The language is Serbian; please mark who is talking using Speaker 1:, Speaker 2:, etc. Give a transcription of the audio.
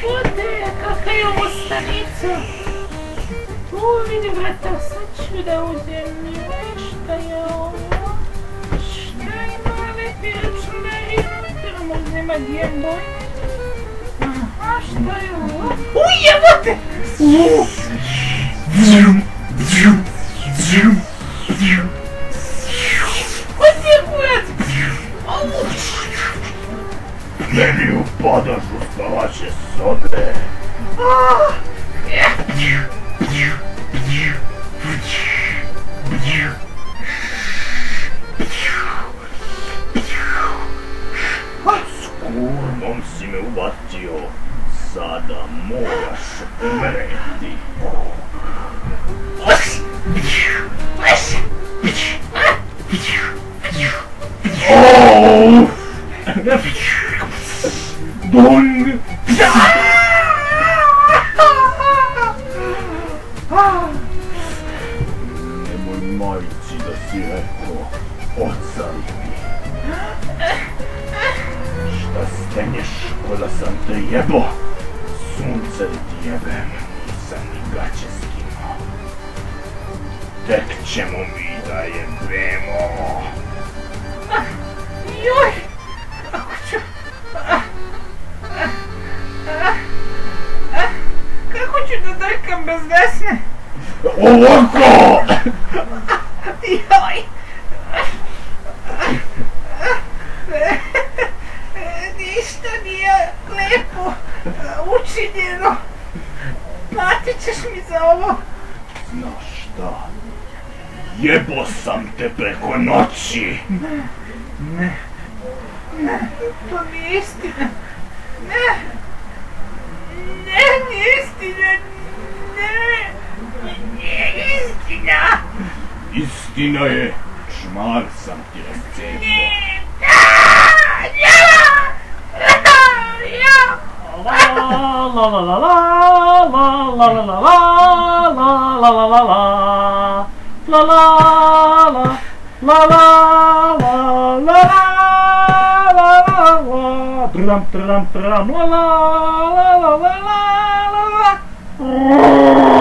Speaker 1: Вот какая у вас столица. Увидев это сочуда у земли, что имали перед шумерином, первым одним бой. А что его? Уй, вот ты!
Speaker 2: Мені впадаш у столачі соти. Скурмом сімиваттю сада моя шмерти. Оу! Донг! Не моймайте да си реко оцарimi. Šta stenješ ko da sam te jebo? Sunce ti jebem, nisam ni gaće skinuo. Tek ćemo mi da jebemo.
Speaker 1: Joj! Kako ću... Kako ću da drkam bez desne?
Speaker 2: Ovako!
Speaker 1: Joj! Ništa nije lepo učinjeno. Platit ćeš mi za ovo.
Speaker 2: Znaš šta? Jebo sam te preko noći.
Speaker 1: Ne, to nije istina. Ne, nije istina. Ne, nije istina.
Speaker 2: Istina je, čmar sam ti rascepo.
Speaker 1: Трам-трам-трам, ла-ла-ла-ла-ла-ла-ла.